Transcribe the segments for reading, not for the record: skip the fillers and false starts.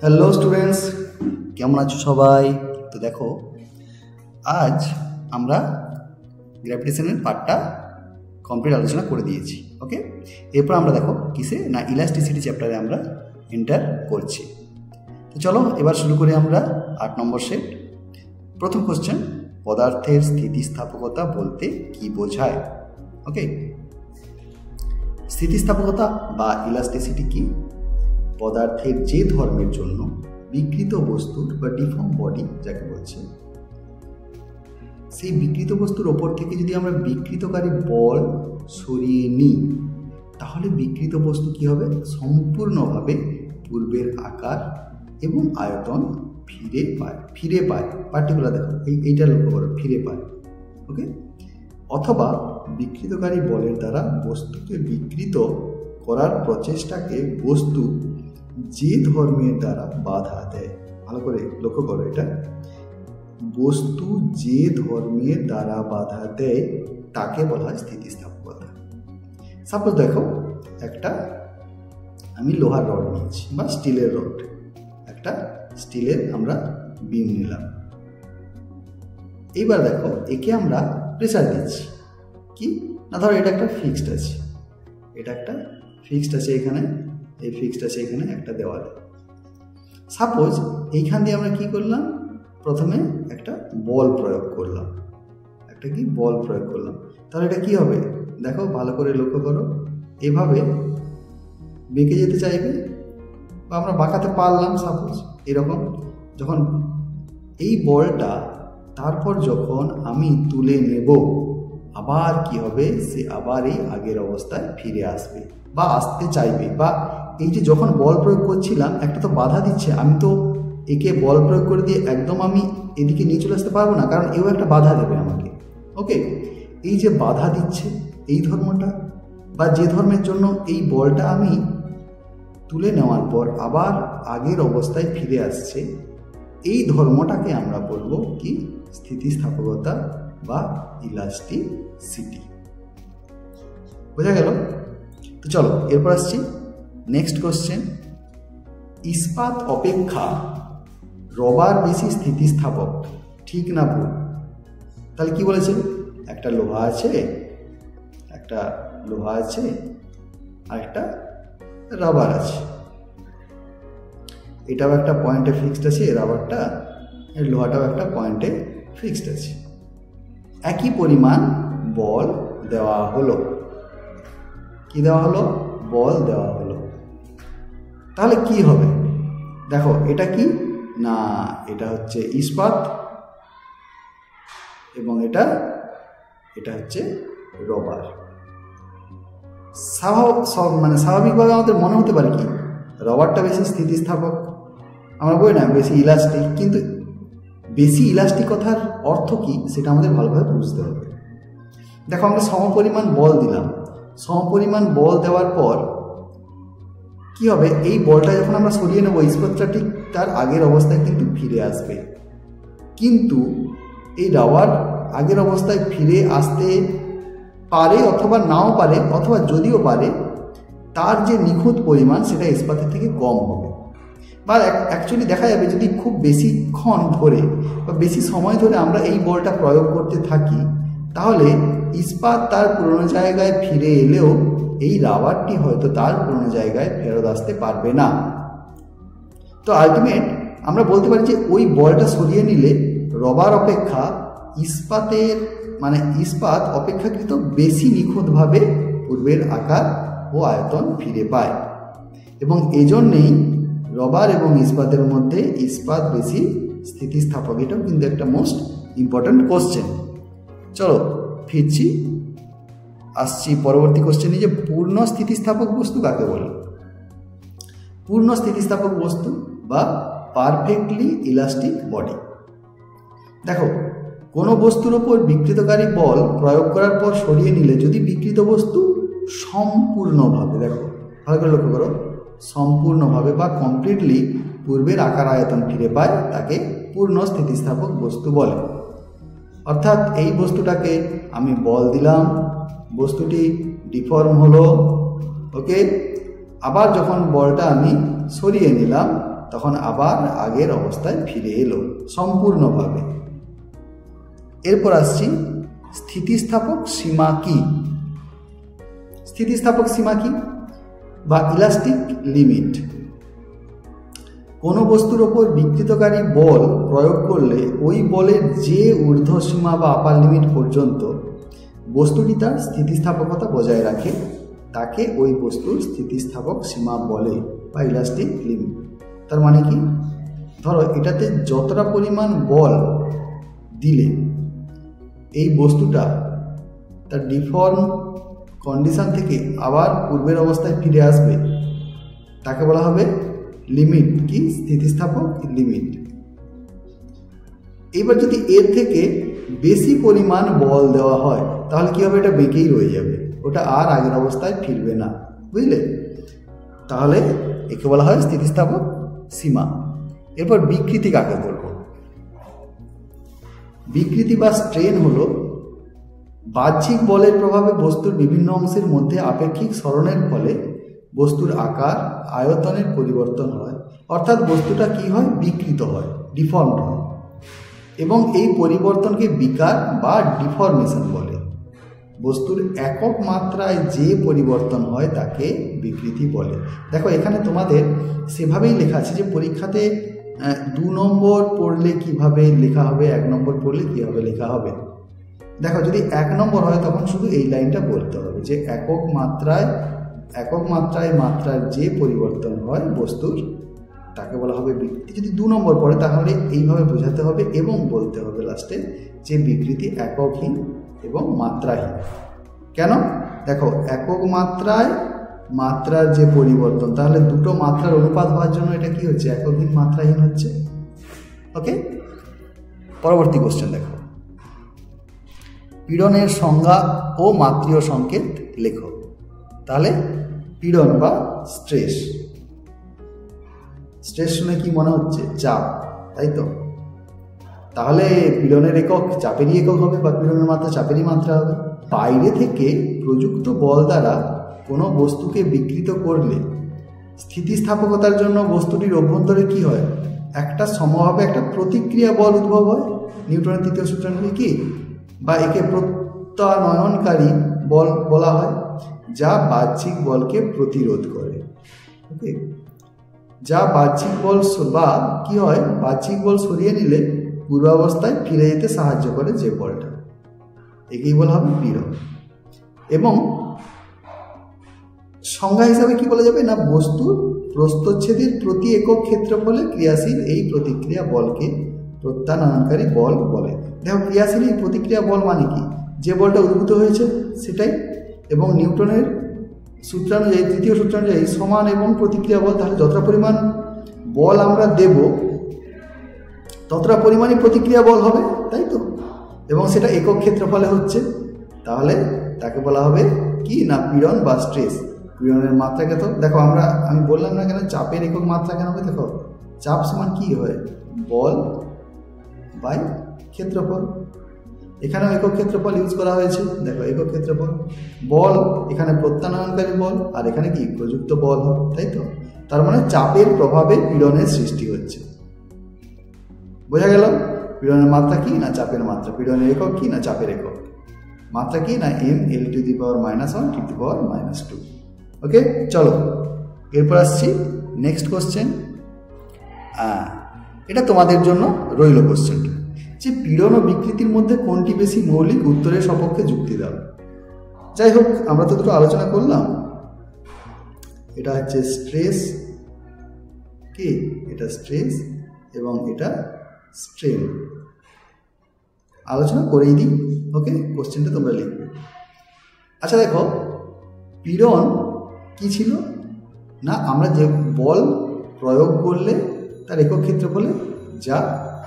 Hello students, কেমন আছো সবাই? তো দেখো, আজ আমরা গ্র্যাভিটেশনের পার্টটা কমপ্লিট আলোচনা করে দিয়েছি। ওকে, এরপর আমরা দেখো কিসে না ইলাস্টিসিটি চ্যাপ্টারে আমরা এন্টার করছি। তো চলো এবার শুরু করি আমরা 8 নম্বর সেট। প্রথম কোশ্চেন, পদার্থের স্থিতিস্থাপকতা বলতে কি বোঝায়? ওকে, স্থিতিস্থাপকতা বা ইলাস্টিসিটি কি? পদার্থের যে ধর্মের জন্য বিকৃত বস্তুর বা ডিফর্ম বডি যাকে বলছে, সেই বিকৃত বস্তুর ওপর থেকে যদি আমরা বিকৃতকারী বল সরিয়ে নিই, তাহলে বিকৃত বস্তু কি হবে? সম্পূর্ণভাবে পূর্বের আকার এবং আয়তন ফিরে পায়। পার্টিকুলার দেখো, এইটা লক্ষ্য করো, ফিরে পায়। ওকে, অথবা বিকৃতকারী বলের দ্বারা বস্তুকে বিকৃত করার প্রচেষ্টাকে বস্তু যে ধর্মের দ্বারা বাধা দেয়। ভালো করে লক্ষ্য করো, এটা বস্তু যে ধর্মের দ্বারা বাধা দেয় তাকে বলা হয় স্থিতিস্থাপকতা। সাপোজ দেখো, একটা আমি লোহার রড নিয়েছি বা স্টিলের রড, একটা স্টিলের আমরা বিম নিলাম। এইবার দেখো, একে আমরা প্রেসার দিচ্ছি কি না, ধরো এটা একটা ফিক্সড আছে, এটা একটা ফিক্সড আছে এখানে, এই ফিক্সড আছে এখানে একটা দেওয়ালে। সাপোজ এইখান দিয়ে আমরা কি করলাম, প্রথমে একটা বল প্রয়োগ করলাম, তাহলে এটা কি হবে? দেখো ভালো করে লক্ষ্য করো, এভাবে বেঁকে যেতে চাইবে বা আমরা বাঁকাতে পারলাম। সাপোজ এরকম, যখন এই বলটা তারপর যখন আমি তুলে নেব, আবার কি হবে? সে আবার এই আগের অবস্থায় ফিরে আসবে বা আসতে চাইবে। বা এই যে যখন বল প্রয়োগ করছিলাম, একটা তো বাধা দিচ্ছে, আমি তো একে বল প্রয়োগ করে দিয়ে একদম আমি এদিকে নিয়ে চলে আসতে পারবো না, কারণ এও একটা বাধা দেবে আমাকে। ওকে, এই যে বাধা দিচ্ছে এই ধর্মটা, বা যে ধর্মের জন্য এই বলটা আমি তুলে নেওয়ার পর আবার আগের অবস্থায় ফিরে আসছে, এই ধর্মটাকে আমরা বলবো কি? স্থিতিস্থাপকতা বা ইলাস্টিসিটি। বোঝা গেল? তো চলো এরপর আসছি নেক্সট কোশ্চেন, ইস্পাত অপেক্ষা রবার বেশি স্থিতিস্থাপক, ঠিক না ভুল? তাহলে কি বলেছে? একটা লোহা আছে আর একটা রাবার আছে, এটাও একটা পয়েন্টে ফিক্সড আছে, রাবারটা লোহাটাও একটা পয়েন্টে ফিক্সড আছে। একই পরিমাণ বল দেওয়া হলো, কি দেওয়া হলো? বল দেওয়া হলো। তাহলে কি হবে? দেখো এটা কি না, এটা হচ্ছে ইস্পাত এবং এটা হচ্ছে রবার। স্বাভাবিকভাবে আমাদের মনে হতে পারে কি রবারটা বেশি স্থিতিস্থাপক, আমরা বলি না বেশি ইলাস্টিক, কিন্তু বেশি ইলাস্টিক কথার অর্থ কি সেটা আমাদের ভালোভাবে বুঝতে হবে। দেখো, আমরা সমপরিমাণ বল দিলাম, সমপরিমাণ বল দেওয়ার পর কি হবে? এই বলটা যখন আমরা সরিয়ে নেব, ইস্পাতটা ঠিক তার আগের অবস্থায় কিন্তু ফিরে আসবে। কিন্তু এই রাবার আগের অবস্থায় ফিরে আসতে পারে অথবা নাও পারে, অথবা যদিও পারে তার যে নিখুঁত পরিমাণ সেটা ইস্পাতের থেকে কম হবে। বা অ্যাকচুয়ালি দেখা যাবে যদি খুব বেশিক্ষণ ধরে বা বেশি সময় ধরে আমরা এই বলটা প্রয়োগ করতে থাকি, তাহলে ইস্পাত তার পুরনো জায়গায় ফিরে এলেও এই রাবারটি হয়তো তার পুরনো জায়গায় ফেরত আসতে পারবে না। তো আলটিমেট আমরা বলতে পারি যে ওই বলটা সরিয়ে নিলে রবার অপেক্ষা ইস্পাত অপেক্ষাকৃত বেশি নিখুঁতভাবে পূর্বের আকার ও আয়তন ফিরে পায়, এবং এজন্যেই রবার এবং ইস্পাতের মধ্যে ইস্পাত বেশি স্থিতিস্থাপক। এটাও কিন্তু একটা মোস্ট ইম্পর্ট্যান্ট কোশ্চেন। চলো ফিরছি, আসছি পরবর্তী কোশ্চেনে, যে পূর্ণ স্থিতিস্থাপক বস্তু কাকে বলে? পূর্ণ স্থিতিস্থাপক বস্তু বা পারফেক্টলি ইলাস্টিক বডি। দেখো, কোনো বস্তুর ওপর বিকৃতকারী বল প্রয়োগ করার পর সরিয়ে নিলে যদি বিকৃত বস্তু সম্পূর্ণভাবে, দেখো ভালো করে লক্ষ্য করো, সম্পূর্ণভাবে বা কমপ্লিটলি পূর্বের আকার আয়তন ফিরে পায়, তাকে পূর্ণ স্থিতিস্থাপক বস্তু বলে। অর্থাৎ এই বস্তুটাকে আমি বল দিলাম, বস্তুটি ডিফর্ম হলো, ওকে, আবার যখন বলটা আমি সরিয়ে নিলাম, তখন আবার আগের অবস্থায় ফিরে এলো সম্পূর্ণভাবে। এরপর আসছি স্থিতিস্থাপক সীমা কি। স্থিতিস্থাপক সীমা কি বা ইলাস্টিক লিমিট। কোনো বস্তুর ওপর বিকৃতকারী বল প্রয়োগ করলে ওই বলের যে ঊর্ধ্বসীমা বা আপার লিমিট পর্যন্ত বস্তুটি তার স্থিতিস্থাপকতা বজায় রাখে তাকে ওই বস্তুর স্থিতিস্থাপক সীমা বলে বা ইলাস্টিক লিমিট। তার মানে কি, ধরো এটাতে যতটা পরিমাণ বল দিলে এই বস্তুটা তার ডিফর্ম কন্ডিশন থেকে আবার পূর্বের অবস্থায় ফিরে আসবে, তাকে বলা হবে লিমিট কি, স্থিতিস্থাপক লিমিট। এবার যদি এর থেকে বেশি পরিমাণ বল দেওয়া হয় তাহলে কি হবে, এটা বেঁকেই রয়ে যাবে, ওটা আর আগের অবস্থায় ফিরবে না, বুঝলে? তাহলে একে বলা হয় স্থিতিস্থাপক সীমা। এরপর বিকৃতি কাকে বলবো? বিকৃতি বা স্ট্রেন হলো বাহ্যিক বলের প্রভাবে বস্তুর বিভিন্ন অংশের মধ্যে আপেক্ষিক সরণের ফলে বস্তুর আকার আয়তনের পরিবর্তন হয়, অর্থাৎ বস্তুটা কি হয়, বিকৃত হয়, ডিফর্মড হয়, এবং এই পরিবর্তনকে বিকার বা ডিফরমেশন বলে। বস্তুর একক মাত্রায় যে পরিবর্তন হয় তাকে বিকৃতি বলে। দেখো এখানে তোমাদের সেভাবেই লেখা আছে যে পরীক্ষাতে 2 নম্বর পড়লে কিভাবে লেখা হবে, 1 নম্বর পড়লে কীভাবে লেখা হবে। দেখো যদি 1 নম্বর হয় তখন শুধু এই লাইনটা বলতে হবে যে একক মাত্রায় মাত্রার যে পরিবর্তন হয় বস্তুর তাকে বলা হবে বিকৃতি। যদি 2 নম্বর পড়ে তাহলে এইভাবে বোঝাতে হবে এবং বলতে হবে লাস্টে যে বিকৃতি এককহীন এবং মাত্রাহীন। কেন? দেখো একক মাত্রায় মাত্রার যে পরিবর্তন, তাহলে দুটো মাত্রার অনুপাত হওয়ার জন্য এটা কি হচ্ছে, এককহীন মাত্রাহীন হচ্ছে। ওকে, পরবর্তী কোশ্চেন দেখো, পীড়নের সংজ্ঞা ও মাত্রীয় সংকেত লেখো। তাহলে পীড়ন বা স্ট্রেস, স্ট্রেস শুনে কি মনে হচ্ছে, চাপ, তাই তো? তাহলে পীড়নের একক চাপেরই একক হবে বা পীড়নের মাত্রা চাপেরই মাত্রা হবে। বাইরে থেকে প্রযুক্ত বল দ্বারা কোনো বস্তুকে বিকৃত করলে স্থিতিস্থাপকতার জন্য বস্তুটির অভ্যন্তরে কি হয়, একটা সমভাবে একটা প্রতিক্রিয়া বল উদ্ভব হয়। নিউটনের তৃতীয় সূত্রানুযায়ী কি, বা একে প্রত্যানয়নকারী বল বলা হয়, যা বাহ্যিক বলকে প্রতিরোধ করে। ওকে, যা বাহ্যিক বল বা কি হয়, বাহ্যিক বল সরিয়ে নিলে পূর্বাবস্থায় ফিরে যেতে সাহায্য করে যে বলটা, একেই বলা হবে পীড়ন। এবং সংজ্ঞা হিসাবে কি বলা যাবে না, বস্তুর প্রস্থচ্ছেদের প্রতি একক ক্ষেত্রফলে ক্রিয়াশীল এই প্রতিক্রিয়া বলকে প্রত্যানয়নকারী বল বলে। দেখো ক্রিয়াশীল এই প্রতিক্রিয়া বল মানে কি, যে বলটা উদ্ভূত হয়েছে সেটাই। এবং নিউটনের সূত্রানুযায়ী, তৃতীয় সূত্রানুযায়ী সমান এবং প্রতিক্রিয়া বল, তাহলে যতটা পরিমাণ বল আমরা দেব ততটা পরিমাণই প্রতিক্রিয়া বল হবে, তাই তো? এবং সেটা একক ক্ষেত্রফলে হচ্ছে, তাহলে তাকে বলা হবে কি না, পীড়ন বা স্ট্রেস। পীড়নের মাত্রাকে তো দেখো আমি বললাম না কেন চাপের একক মাত্রা কেন হবে, দেখো চাপ সমান কি হয়, বল বাই ক্ষেত্রফল। এখানেও একক ক্ষেত্রফল ইউজ করা হয়েছে, দেখো একক ক্ষেত্রফল। বল এখানে প্রত্যানয়নকারী বল আর এখানে কি প্রযুক্ত বল হবে, তাই তো? তার মানে চাপের প্রভাবে পীড়নের সৃষ্টি হচ্ছে। বোঝা গেল পীড়নের মাত্রা কি না চাপের মাত্রা, পীড়নের একক কি না চাপের একক, মাত্রা কি না m(l⁻⁻1 × 10⁻²). ওকে, চলো এরপর আসছি নেক্সট কোশ্চেন। এটা তোমাদের জন্য রইল কোশ্চেনটা, যে পীড়ন ও বিকৃতির মধ্যে কোনটি বেশি মৌলিক, উত্তরের সপক্ষে যুক্তি দাও। যাই হোক, আমরা তো দুটো আলোচনা করলাম, এটা হচ্ছে স্ট্রেস, কি এটা স্ট্রেস এবং এটা স্ট্রেন, আলোচনা করেই দিই। ওকে, কোশ্চেনটা তোমরা লিখবে। আচ্ছা দেখো, পীড়ন কি ছিল না, আমরা যে বল প্রয়োগ করলে তার একক ক্ষেত্রফলে যা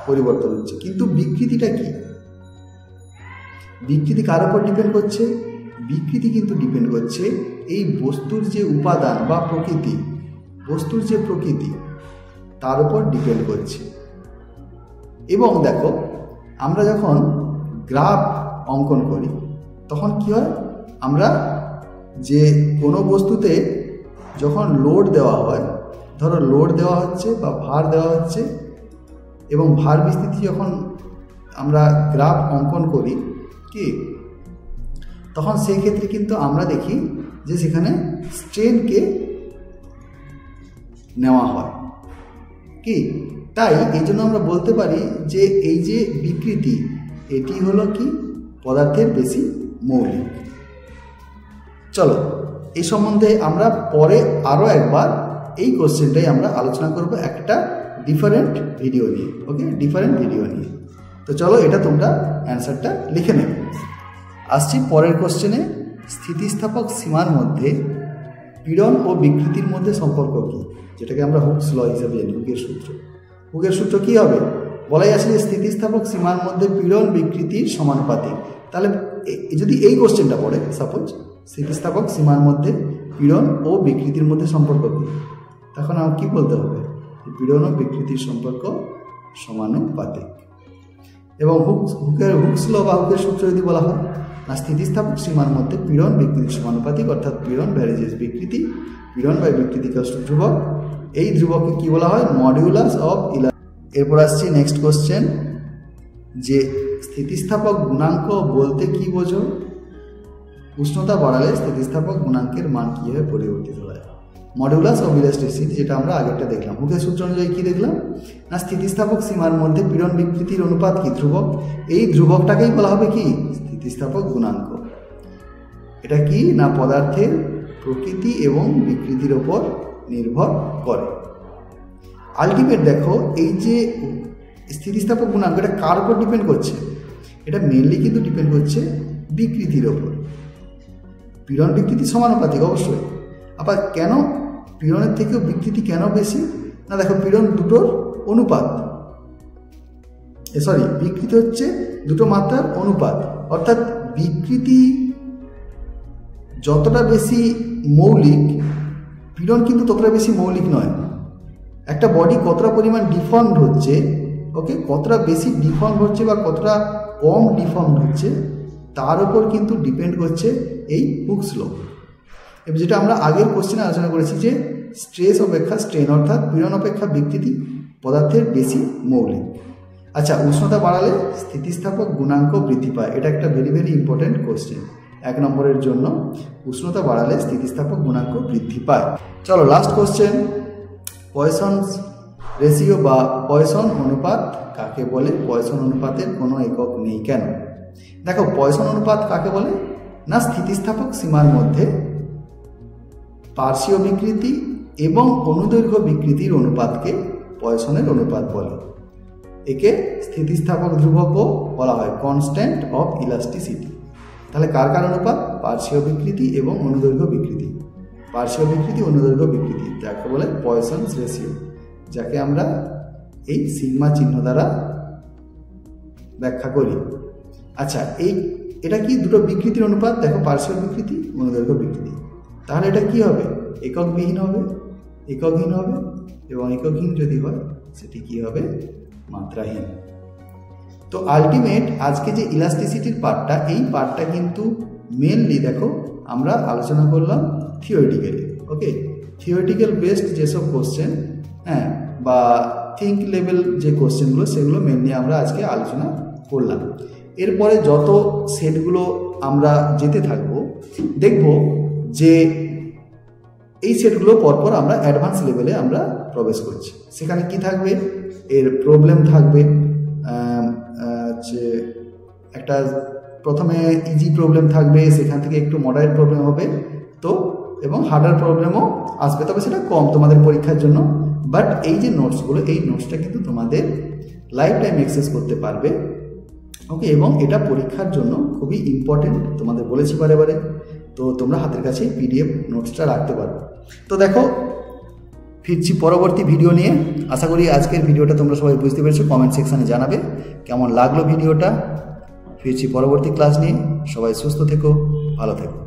পরিবর্তন হচ্ছে, কিন্তু বিকৃতিটা কি, বিকৃতি কার উপর ডিপেন্ড করছে, বিকৃতি কিন্তু ডিপেন্ড করছে এই বস্তুর যে উপাদান বা প্রকৃতি, বস্তুর যে প্রকৃতি তার উপর ডিপেন্ড করছে। এবং দেখো আমরা যখন গ্রাফ অঙ্কন করি তখন কি হয়, আমরা যে কোনো বস্তুতে যখন লোড দেওয়া হয় ধরো লোড দেওয়া হচ্ছে বা ভার দেওয়া হচ্ছে, এবং ভার বিস্তৃতি যখন আমরা গ্রাফ অঙ্কন করি কি, তখন সেই ক্ষেত্রে কিন্তু আমরা দেখি যে সেখানে স্ট্রেনকে নেওয়া হয় কি। তাই এই জন্য আমরা বলতে পারি যে এই যে বিকৃতি, এটি হলো কি পদার্থের বেশি মৌলিক। চলো এই সম্বন্ধে আমরা পরে আরও একবার এই কোশ্চেনটাই আমরা আলোচনা করব একটা ডিফারেন্ট ভিডিও নিয়ে। ওকে, ডিফারেন্ট ভিডিও নিয়ে। তো চলো এটা তোমরা অ্যান্সারটা লিখে নেবে। আসছি পরের কোশ্চেনে, স্থিতিস্থাপক সীমার মধ্যে পীড়ন ও বিকৃতির মধ্যে সম্পর্ক কী, যেটাকে আমরা হুকস ল হিসেবে জানি, হুকের সূত্র। হুকের সূত্র কী হবে? বলাই আছে যে স্থিতিস্থাপক সীমার মধ্যে পীড়ন বিকৃতির সমানুপাতিক। তাহলে যদি এই কোশ্চেনটা পড়ে, সাপোজ স্থিতিস্থাপক সীমার মধ্যে পীড়ন ও বিকৃতির মধ্যে সম্পর্ক কী, তখন আমার কী বলতে হবে? পীড়ন ও বিকৃতির সম্পর্ক সমানুপাতিক। এবং হুকস ল বা হুকের সূত্র যদি বলা হয় না, স্থিতিস্থাপক সীমার মধ্যে পীড়ন বিকৃতির সমানুপাতিক, অর্থাৎ পীড়ন ভ্যারিজেস বিকৃতি, পীড়ন বাই বিকৃতি ধ্রুবক। এই ধ্রুবককে কি বলা হয়? Modulus of elasticity. এরপর আসছি নেক্সট কোশ্চেন, যে স্থিতিস্থাপক গুণাঙ্ক বলতে কি বোঝো? উষ্ণতা বাড়ালে স্থিতিস্থাপক গুণাঙ্কের মান কীভাবে পরিবর্তিত হয়? মডিউলাস অফ ইলাস্টিসিটি, যেটা আমরা আগেরটা দেখলাম। হুকের সূত্র অনুযায়ী কী দেখলাম না, স্থিতিস্থাপক সীমার মধ্যে পীড়ন বিকৃতির অনুপাত কি? ধ্রুবক। এই ধ্রুবকটাকেই বলা হবে কি? স্থিতিস্থাপক গুণাঙ্ক। এটা কি না পদার্থের প্রকৃতি এবং বিকৃতির ওপর নির্ভর করে। আলটিমেট দেখো, এই যে স্থিতিস্থাপক গুণাঙ্ক, এটা কার উপর ডিপেন্ড করছে? এটা মেনলি কিন্তু ডিপেন্ড করছে বিকৃতির ওপর। পীড়ন বিকৃতি সমানুপাতিক অবশ্যই। আবার কেন পীড়নের থেকেও বিকৃতি কেন বেশি? না দেখো, পীড়ন দুটোর অনুপাত, বিকৃতি হচ্ছে দুটো মাত্রার অনুপাত। অর্থাৎ বিকৃতি যতটা বেশি মৌলিক, পীড়ন কিন্তু ততটা বেশি মৌলিক নয়। একটা বডি কতটা পরিমাণ ডিফর্মড হচ্ছে, ওকে, কতটা বেশি ডিফর্ম হচ্ছে বা কতটা কম ডিফর্ম হচ্ছে, তার উপর কিন্তু ডিপেন্ড করছে এই হুকস ল। এবার যেটা আমরা আগের কোশ্চেনে আলোচনা করেছি যে স্ট্রেস অপেক্ষা স্ট্রেন, অর্থাৎ পীড়ন অপেক্ষা বিকৃতি পদার্থের বেশি মৌলিক। আচ্ছা, উষ্ণতা বাড়ালে স্থিতিস্থাপক গুণাঙ্ক বৃদ্ধি পায়। এটা একটা ভেরি ভেরি ইম্পর্টেন্ট কোশ্চেন 1 নম্বরের জন্য। উষ্ণতা বাড়ালে স্থিতিস্থাপক গুণাঙ্ক বৃদ্ধি পায়। চলো লাস্ট কোশ্চেন, পয়সনস রেশিও বা পয়সন অনুপাত কাকে বলে? পয়সন অনুপাতের কোনো একক নেই কেন? দেখো, পয়সন অনুপাত কাকে বলে না, স্থিতিস্থাপক সীমার মধ্যে পার্শ্বীয় বিকৃতি এবং অনুদৈর্ঘ্য বিকৃতির অনুপাতকে পয়সনের অনুপাত বলে। একে স্থিতিস্থাপক ধ্রুবকও বলা হয়, কনস্ট্যান্ট অফ ইলাস্টিসিটি। তাহলে কার কার অনুপাত? পার্শ্বীয় বিকৃতি এবং অনুদৈর্ঘ্য বিকৃতি। পার্শ্বীয় বিকৃতি, অনুদৈর্ঘ্য বিকৃতি, যাকে বলে পয়সনস রেশিও, যাকে আমরা এই সিগমা চিহ্ন দ্বারা ব্যাখ্যা করি। আচ্ছা, এটা কি দুটো বিকৃতির অনুপাত? দেখো, পার্শ্বীয় বিকৃতি, অনুদৈর্ঘ্য বিকৃতি। তাহলে এটা কি হবে? এককবিহীন হবে, এককহীন হবে, এবং এককহীন যদি হয় সেটি কি হবে? মাত্রাহীন। তো আলটিমেট আজকে যে ইলাস্টিসিটির পার্টটা, এই পার্টটা কিন্তু মেনলি দেখো আমরা আলোচনা করলাম থিওরিটিক্যালি। ওকে, থিওরিটিক্যাল বেসড যেসব কোশ্চেন, হ্যাঁ, বা থিঙ্ক লেভেল যে কোশ্চেনগুলো, সেগুলো মেনলি আমরা আজকে আলোচনা করলাম। এরপরে যত সেটগুলো আমরা যেতে থাকবো, দেখব যে এই সেটগুলো পরপর আমরা অ্যাডভান্স লেভেলে আমরা প্রবেশ করছি। সেখানে কি থাকবে? এর প্রবলেম থাকবে, যে একটা প্রথমে ইজি প্রবলেম থাকবে, সেখান থেকে একটু মডারেট প্রবলেম হবে, তো এবং হার্ডার প্রবলেমও আসবে, তবে সেটা কম তোমাদের পরীক্ষার জন্য। বাট এই যে নোটসগুলো, এই নোটসটা কিন্তু তোমাদের লাইফ টাইম অ্যাক্সেস করতে পারবে। ওকে, এবং এটা পরীক্ষার জন্য খুবই ইম্পর্টেন্ট, তোমাদের বলেছি বারে বারে। তো তোমরা হাতের কাছে পিডিএফ নোটসটা রাখতে পারো। তো দেখো, ফিরছি পরবর্তী ভিডিও নিয়ে। আশা করি আজকের ভিডিওটা তোমরা সবাই বুঝতে পেরেছো। কমেন্ট সেকশানে জানাবে কেমন লাগলো ভিডিওটা। ফিরছি পরবর্তী ক্লাস নিয়ে। সবাই সুস্থ থেকো, ভালো থেকো।